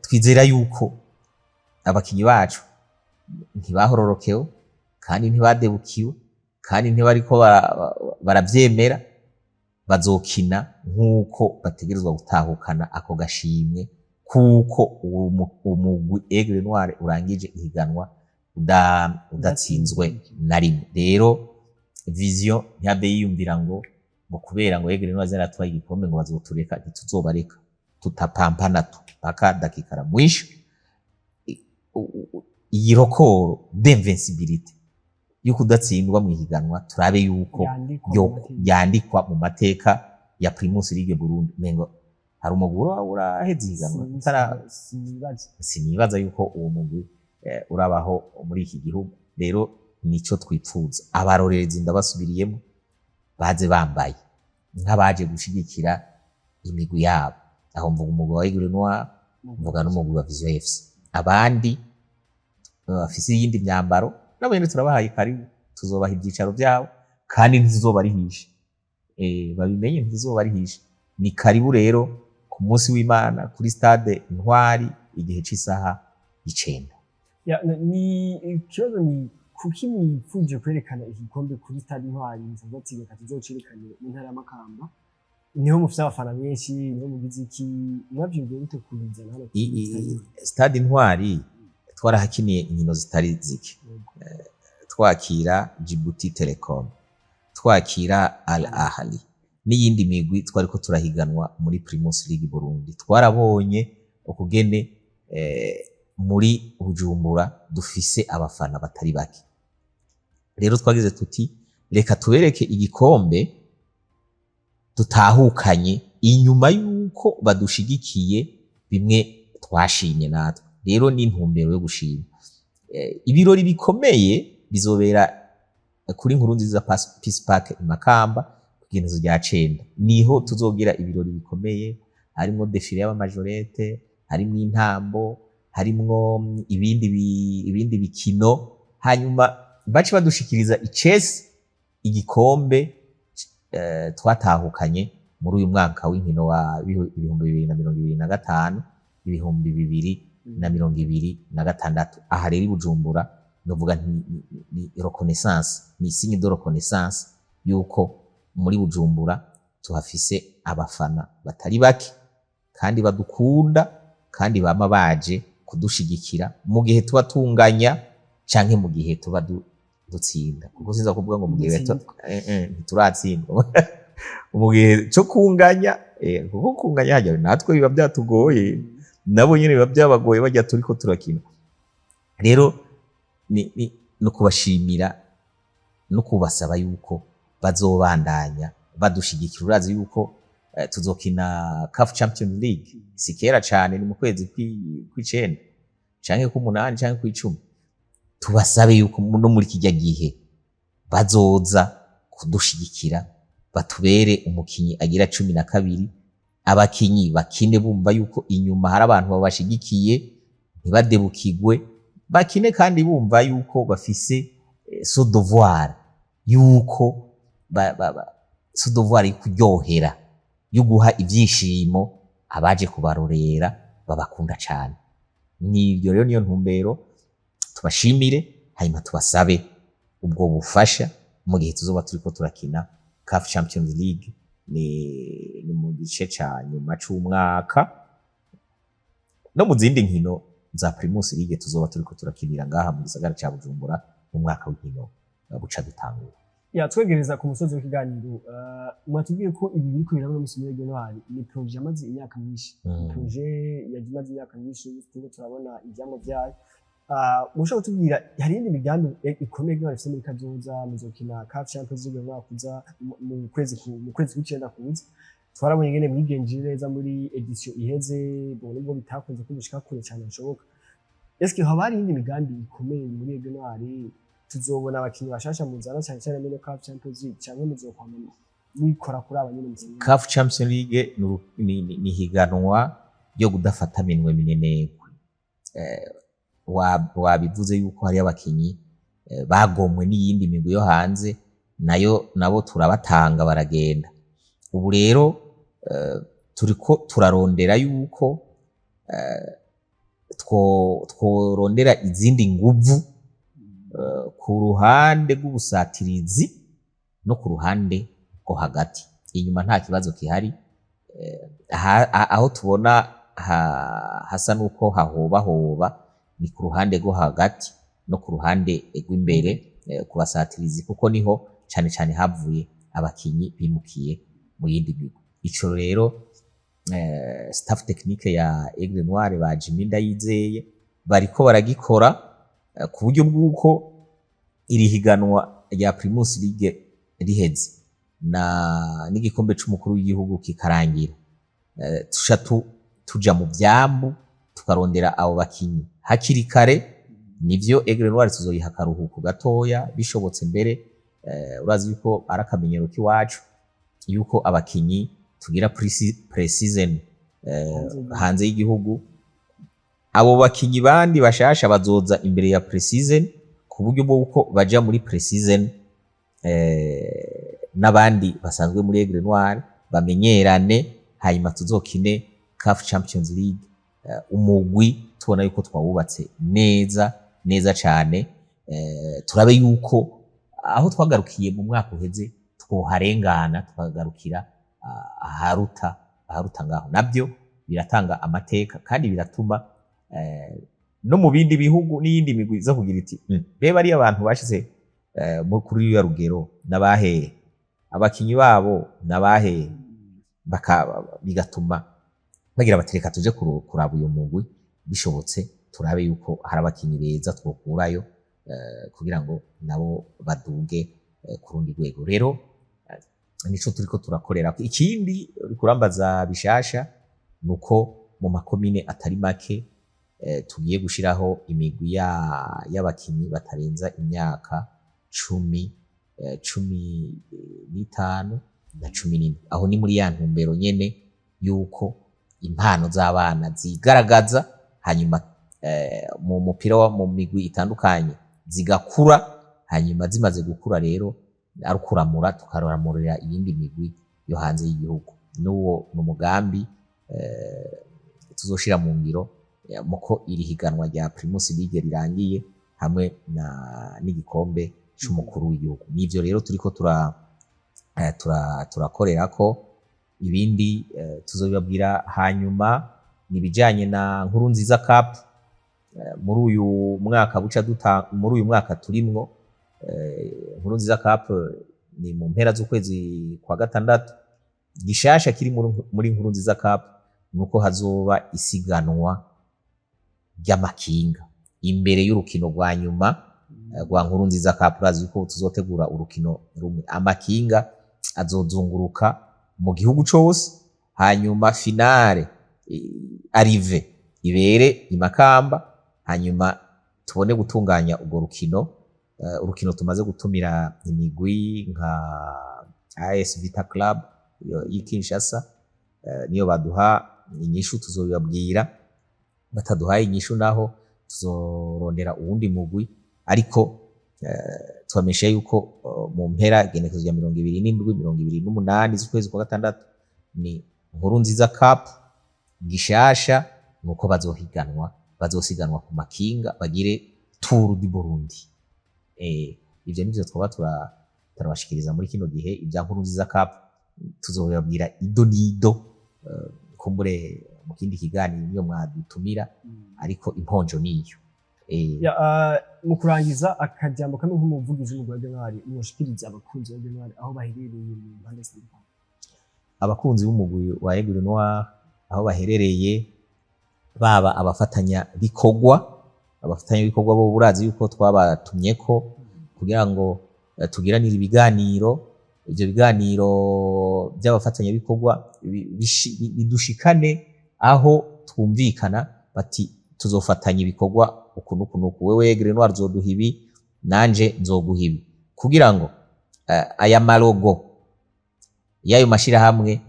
Twizera yuko abakinyi bacu ntibahororokewe kandi ntibadebukiwe kandi ntibariko baravyemera, bazokina nk'uko bategerezwa gutahukana ako gashimwe kuko umugwi Aigle Noir urangije ihiganwa udatsinzwe na rimwe. Rero Vision ntiyabe yiyumvira ngo kubera ngo Aigle Noir zaratwaye igikombe ngo bazotureka, ntituzobareka, tutapampana paka dakika mwisho. Iyi rokoro d'invincibilité yuko udatsindwa mu ihiganwa turabe yuko yandikwa mu mateka ya Primus League Burundi. Mengo hari umugwi uraheza ihiganwa sinibaza yuko uwo mugwi urabaho muri iki gihugu. Rero nico twipfuza, abarorerezi ndabasubiriyemo baze bambaye nk'abaje gushigikira imigwi yabo, aho mvuga umugwi wa Aigle Noir, mvuga n'umugwi wa Vision FC. Abandi bafise iyindi myambaro nabo nyene turabahaye karibu, tuzobaha ivyicaro vyabo kandi ntizobarihisha, babimenye ntizobarihisha. Ni karibu rero ku munsi w'Imana kuri stade Intwari igihe c'isaha 9. Ni ikibazo ni kuki mwifuje kwerekana igikombe kuri stade Intwari nzati reka tuzocirekane mu ntara ya Makamba, niho mufite abafana benshi, niho mugize iki, mwavyumviye gute kubizana hano stade Intwari? Twarahakiniye inkino zitari zike, twakira Djibouti Telecom, twakira Al Ahly n'iyindi migwi twariko turahiganwa muri Primus League Burundi. Twarabonye ukugene muri Bujumbura dufise abafana batari bake. Rero twagize tuti reka tubereke igikombe tutahukanye inyuma yuko badushigikiye bimwe twashimye natwe. Rero ni intumbero yo gushima. Ibirori bikomeye bizobera kuri Nkurunziza Peace Park i Makamba kugenezo rya 9. Niho tuzogira ibirori bikomeye, harimo defile y'abamajorete, harimo intambo, harimo ibindi bikino, hanyuma baci badushikiriza icesi igikombe twatahukanye muri uyu mwaka w'inkino wa 2025 2026. Aha rero Bujumbura novuga ni reconnaissance, ni signe de reconnaissance yuko muri Bujumbura tuhafise abafana batari bake kandi badukunda kandi bama baje kudushigikira mu gihe tuba tunganya canke mu gihe tuba dutsinda, kuko sinza kuvuga ngo mu gihe ntituratsindwa mu gihe cyo kunganya, kuko kunganya hajya natwe biba byatugoye, nabo nyene biba byabagoye bajya turiko turakina. Rero no kubashimira no kubasaba yuko bazobandanya badushigikira. Urazi yuko tuzokina CAF Champions League sikera cyane, ni mu kwezi kw'icenda canke ku8 canke ku10. Tubasabe yuko no muri kijya gihe bazoza kudushigikira, batubere umukinyi agira 12, abakinyi bakine bumva yuko inyuma hari abantu babashigikiye, ntibadebukigwe, bakine kandi bumva yuko bafise so devoir yuko so devoir y'ukuryohera, yo guha ivyishimo abaje kubarorera babakunda cyane. Nibyo rero niyo ntumbero, tubashimire hanyuma tubasabe ubwo bufasha mu gihe tuzoba turiko turakina CAF Champions League ni mu gice ca nyuma c'umwaka, no mu zindi nkino za Primus League tuzoba turiko turakinira ngaha mu gisagara ca Bujumbura mu mwaka w'inkino buca dutangura. Twegereza ku musozi w'ikiganiro, mwatubwiye ko ibi biriko biraba muri Aigle Noir ni projet yamaze imyaka myinshi, projet yagimaze imyaka myinshi, turabona ivyamo vyayo. Mushobora kutubwira hari indi migambi ikomeye bafite muri kazoza, muzokina CAF Champions League mwakuza mu kwezi kw'icenda kuza? Twarabonye ngene mwigenjije neza muri edition iheze, nubwo bitakunze kubishika kure cyane bishoboka. Eske haba hari indi migambi ikomeye muri Aigle Noir? Tuzobona abakinyi bashasha muzana cyane cyane muri CAF Champions League canke muzokwamana mwikora kuri abanyene muzana? CAF Champions League ni higanwa yo kudafata minwe minenegwe. Wabivuze yuko hari abakinyi bagomwe n'iyindi migwi yo hanze, nabo turabatanga baragenda. Ubu rero turiko turarondera yuko tworondera izindi nguvu ku ruhande rw'ubusatirizi no ku ruhande rwo hagati. Inyuma nta kibazo kihari, aho tubona hasa nuko hahoba ni ku ruhande rwo hagati no ku ruhande rw'imbere ku basatirizi, kuko niho cyane cyane havuye abakinyi bimukiye mu yindi bigo. Ico rero staff technique ya Aigle Noir ba Jimmy Ndayizeye bariko baragikora ku buryo bw'uko iri higanwa rya Primus League riheze n'igikombe c'umukuru w'igihugu kikarangira, tusha tuja mu vyambu tukarondera abo bakinyi hakiri kare. Nivyo Aigle Noir tuzoyiha akaruhuko gatoya bishobotse mbere. Urazi yuko ari akamenyero k'iwacu yuko abakinyi tugira pre-season hanze y'igihugu. Abo bakinyi bandi bashasha bazoza imbere ya pre-season ku buryo bw'uko baja muri pre-season n'abandi basanzwe muri Aigle Noir bamenyerane, hanyuma tuzokine CAF Champions League. Umugwi tubona yuko twawubatse neza cane. Turabe yuko aho twagarukiye mu mwaka uheze twoharengana tukagarukira aharuta ngaho. Nabyo biratanga amateka kandi biratuma no mu bindi bihugu n'iyindi migwi zo kugira iti beba ari abantu bashize kuri ya rugero nabahe abakinyi babo nabahe bigatuma bagira batereka tuje kuraba uyo mugwi bishobotse turabe yuko hari abakinyi beza twokurayo kugira ngo nabo baduge ku rundi rwego. Rero nico turiko turakorera. Ikindi kurambaza bishasha nuko mu makomine atari make tugiye gushiraho imigwi y'abakinyi batarenza imyaka 10, 15 na 17. Aho ni muri ya ntumbero nyene yuko impano z'abana zigaragaza, hanyuma mu mupira mu migwi itandukanye zigakura, hanyuma zimaze gukura rero ari kuramura tukaramurira iyindi migwi yo hanze y'igihugu. N'uwo n'umugambi tuzoshira mu ngiro muko iri higanwa rya Primus League rirangiye hamwe n'igikombe c'umukuru w'igihugu. Nivyo rero turiko turakorera ko. Ibindi tuzobibabwira hanyuma nibijanye na Nkurunziza Cup muri uyu mwaka muri uyu mwaka turimwo. Nkurunziza Cup ni mu mpera z'ukwezi kwa gatandatu. Gishasha kiri muri Nkurunziza Cup nuko hazoba isiganwa ry'amakinga imbere y'urukino rwa nyuma rwa Nkurunziza Cup. Urazi ko tuzotegura urukino rumwe, amakinga azozunguruka mu gihugu cose, hanyuma finale arrive ibere imakamba, hanyuma tubone gutunganya urwo urukino tumaze gutumira imigwi nka AS Vita Club y'Kinshasa. Niyo baduha inyishu tuzobibabwira, bataduhaye inyishu naho tuzorondera uwundi mugwi. Ariko twamesha yuko mu mpera genekezo ya 27 28 z'ukwezi kwa gatandatu ni Nkurunziza Cup. Gishasha nuko bazosiganwa ku makinga bagire Tour du Burundi. Ivyo nivyo twaba turabashikiriza muri kino gihe. Ibya Nkurunziza Cup tuzobabwira ido nido kumbure mu kindi kiganiro niyo mwadutumira, ariko imponjo niyo. Mu kurangiza akajambo kamwe nk'umuvugizi w'umugwi wa Aigle Noir mushikiriza abakunzi ba Aigle Noir aho baherereye mu mpande zitandukanye. Abakunzi b'umugwi wa Aigle Noir aho baherereye, baba abafatanya bikorwa bo burazi yuko twabatumyeko kugira ngo tugiranire ibiganiro. Ivyo biganiro by'abafatanya bikorwa bidushikane aho twumvikana bati tuzofatanya ibikorwa ukuntu wewe Aigle Noir zoduha ibi nanje nzoguha ibi, kugira ngo aya marogo y'ayo mashirahamwe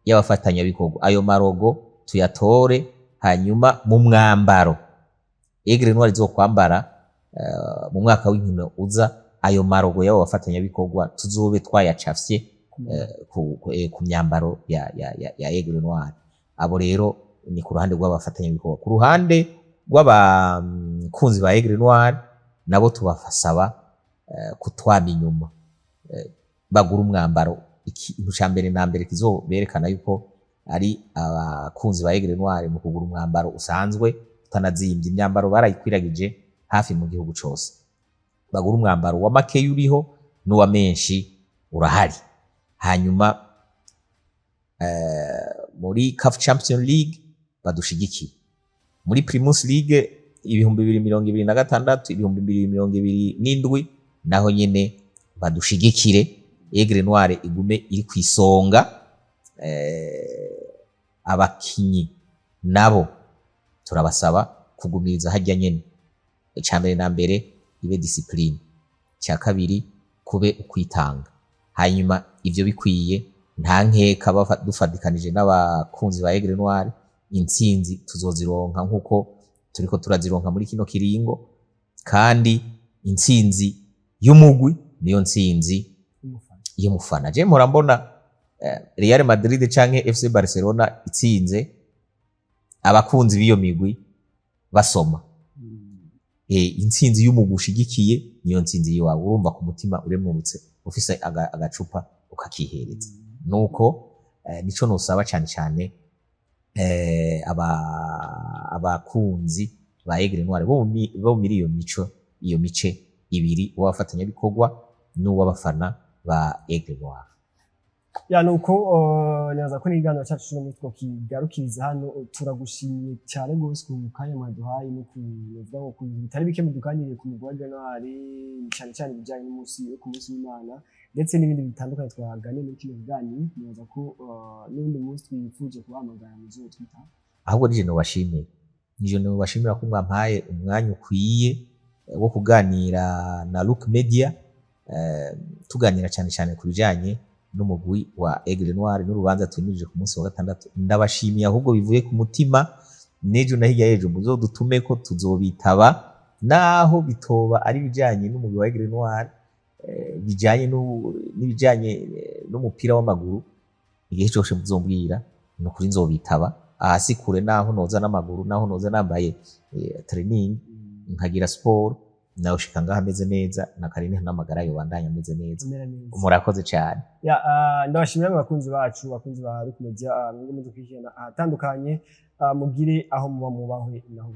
y'abafatanya bikorwa, ayo marogo tuyatore, hanyuma mu mwambaro Aigle Noir izokwambara mu mwaka w'inkino uza, ayo marogo y'abo bafatanya bikorwa tuzobe twayacafye ku myambaro ya Aigle Noir. Abo rero ni ku ruhande rw'abafatanya bikorwa. Ku ruhande rw'abakunzi ba Aigle Noir nabo tubafasaba kutwama inyuma, bagura umwambaro. Ikintu ca mbere na mbere kizoberekana yuko ari abakunzi ba Aigle Noir mu kugura umwambaro usanzwe utanazimbye. Imyambaro barayikwiragije hafi mu gihugu cose. Bagura umwambaro wa make uriho n'uwa menshi urahari. Hanyuma muri CAF Champions League badushigikira. Muri Primus League 2026 2027 naho nyene badushigikire. Aigle Noir igume iri kwisonga. abakinyi nabo turabasaba kugumiriza harya nyene. Icambere na mbere ibe discipline, cya kabiri kube ukwitanga, hanyuma ivyo bikwiye nta nkeka dufadikanije n'abakunzi ba Aigle Noir, intsinzi tuzozironka nkuko turiko turazironka muri kino kiringo, kandi intsinzi y'umugwi niyo ntsinzi y'umufana. Je mpora mbona Real Madrid canke FC Barcelona itsinze abakunzi b'iyo migwi basoma. Intsinzi y'umugwi ushigikiye niyo ntsinzi yiwawe, urumva ku mutima uremurutse ufise agacupa ukakihereza. Nuko nico nosaba cyane cyane abakunzi ba Aigle Noir bo muri iyo mice ibiri, uwafatanya bikorwa n'uwabafana ba Aigle Noir. Ya nuko nyaza ko nigano cyacu cyo mutwo kigarukiriza hano. Turagushimiye cyane gose ku kanya mwaduhaye no kuvuga ko bitari bike mudukaniriye ku mugwa Aigle Noir, cyane cyane bijanye n'umunsi wo ku munsi w'Imana ndetse n'ibindi bitandukanye twagane muri kino kiganiro. Nyaza ko n'undi munsi twifuje kuhamagara mu zo twita ahubwo nije no bashimiye, ko mwampaye umwanya ukwiye wo kuganira na Look Media, tuganira cyane cyane ku bijanye n'umugwi wa Aigle Noir n'urubanza twimirije ku munsi wa gatandatu. Ndabashimiye ahubwo bivuye ku mutima. Nejo na hirya yejo muzodutume ko tuzobitaba, naho bitoba ari bijanye n'umugwi wa Aigle Noir, bijanye n'ibijanye n'umupira w'amaguru, igihe cyose muzombwira no kuri nzobitaba. Ahasi kure naho noza n'amaguru, naho noza nambaye training nkagira sport, nawe ushika ngaha ameze neza, na Karine n'amagara yo bandanya ameze neza. Murakoze cyane. Ndabashimira abakunzi bacu, bakunzi ba Look Media, mwebwe mudukwikirana ahatandukanye, mugire aho muba mubahwe naho.